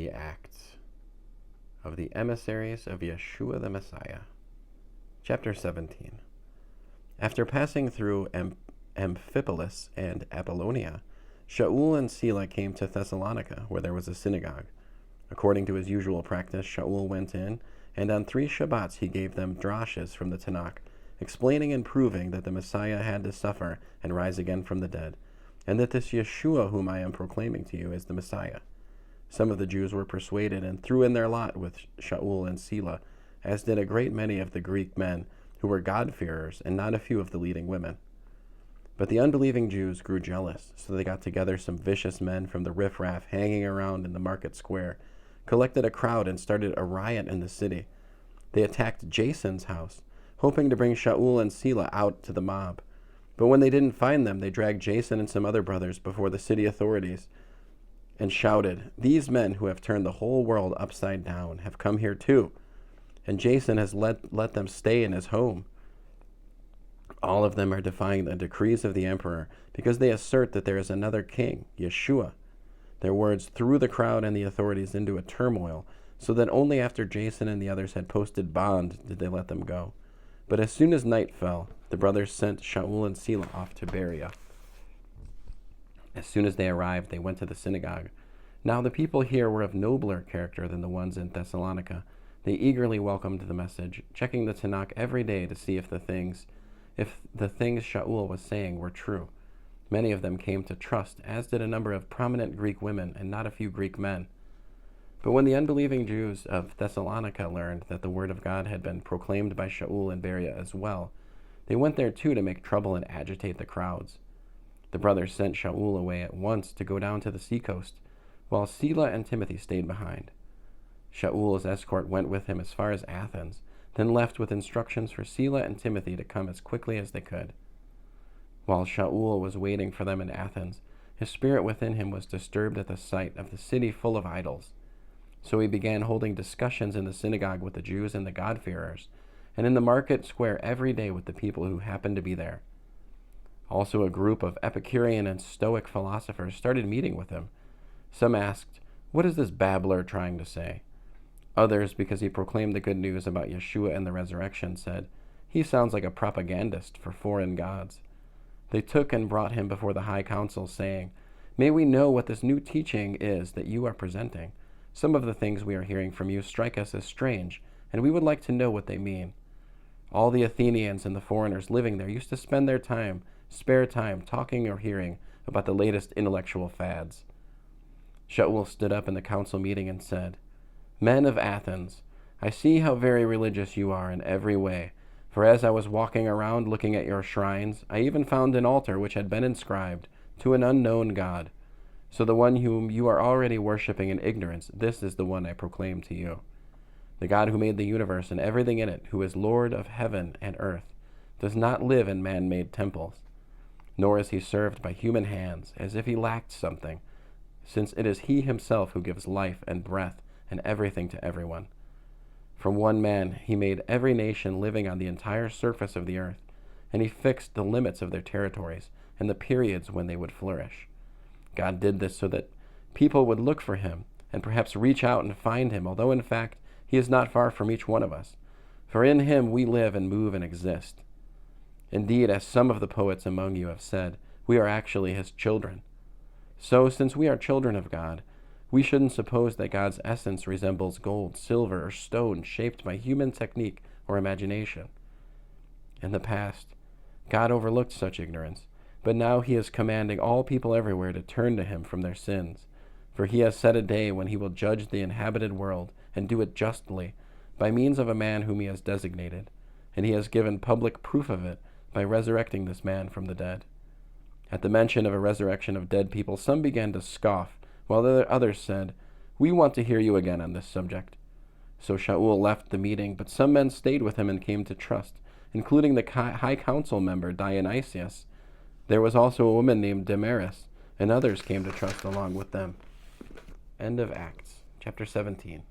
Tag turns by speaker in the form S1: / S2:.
S1: the Acts of the Emissaries of Yeshua the Messiah. Chapter 17. After passing through Amphipolis and Apollonia, Shaul and Sila came to Thessalonica, where there was a synagogue. According to his usual practice, Shaul went in, and on 3 Shabbats he gave them drashes from the Tanakh, explaining and proving that the Messiah had to suffer and rise again from the dead, and that this Yeshua whom I am proclaiming to you is the Messiah. Some of the Jews were persuaded and threw in their lot with Shaul and Sila, as did a great many of the Greek men who were God-fearers, and not a few of the leading women. But the unbelieving Jews grew jealous, so they got together some vicious men from the riffraff hanging around in the market square, collected a crowd, and started a riot in the city. They attacked Jason's house, hoping to bring Shaul and Sila out to the mob. But when they didn't find them, they dragged Jason and some other brothers before the city authorities and shouted, "These men who have turned the whole world upside down have come here too, and Jason has let them stay in his home. All of them are defying the decrees of the emperor because they assert that there is another king, Yeshua." Their words threw the crowd and the authorities into a turmoil, so that only after Jason and the others had posted bond did they let them go. But as soon as night fell, the brothers sent Shaul and Sila off to Berea. As soon as they arrived, they went to the synagogue. Now the people here were of nobler character than the ones in Thessalonica. They eagerly welcomed the message, checking the Tanakh every day to see if the things Shaul was saying were true. Many of them came to trust, as did a number of prominent Greek women and not a few Greek men. But when the unbelieving Jews of Thessalonica learned that the word of God had been proclaimed by Shaul in Berea as well, they went there too to make trouble and agitate the crowds. The brothers sent Shaul away at once to go down to the seacoast, while Sila and Timothy stayed behind. Shaul's escort went with him as far as Athens, then left with instructions for Sila and Timothy to come as quickly as they could. While Shaul was waiting for them in Athens, his spirit within him was disturbed at the sight of the city full of idols. So he began holding discussions in the synagogue with the Jews and the God-fearers, and in the market square every day with the people who happened to be there. Also a group of Epicurean and Stoic philosophers started meeting with him. Some asked, "What is this babbler trying to say?" Others, because he proclaimed the good news about Yeshua and the resurrection, said, "He sounds like a propagandist for foreign gods." They took and brought him before the high council, saying, "May we know what this new teaching is that you are presenting? Some of the things we are hearing from you strike us as strange, and we would like to know what they mean." All the Athenians and the foreigners living there used to spend their spare time talking or hearing about the latest intellectual fads. Shaul stood up in the council meeting and said, "Men of Athens, I see how very religious you are in every way, for as I was walking around looking at your shrines, I even found an altar which had been inscribed, 'To an unknown God.' So the one whom you are already worshipping in ignorance, this is the one I proclaim to you. The God who made the universe and everything in it, who is Lord of heaven and earth, does not live in man-made temples, nor is he served by human hands, as if he lacked something, since it is he himself who gives life and breath and everything to everyone. From one man he made every nation living on the entire surface of the earth, and he fixed the limits of their territories and the periods when they would flourish. God did this so that people would look for him and perhaps reach out and find him, although in fact he is not far from each one of us. For in him we live and move and exist. Indeed, as some of the poets among you have said, we are actually his children. So, since we are children of God, we shouldn't suppose that God's essence resembles gold, silver, or stone shaped by human technique or imagination. In the past, God overlooked such ignorance, but now he is commanding all people everywhere to turn to him from their sins. For he has set a day when he will judge the inhabited world and do it justly, by means of a man whom he has designated, and he has given public proof of it by resurrecting this man from the dead." At the mention of a resurrection of dead people, some began to scoff, while the others said, "We want to hear you again on this subject." So Shaul left the meeting, but some men stayed with him and came to trust, including the high council member Dionysius. There was also a woman named Damaris, and others came to trust along with them. End of Acts, chapter 17.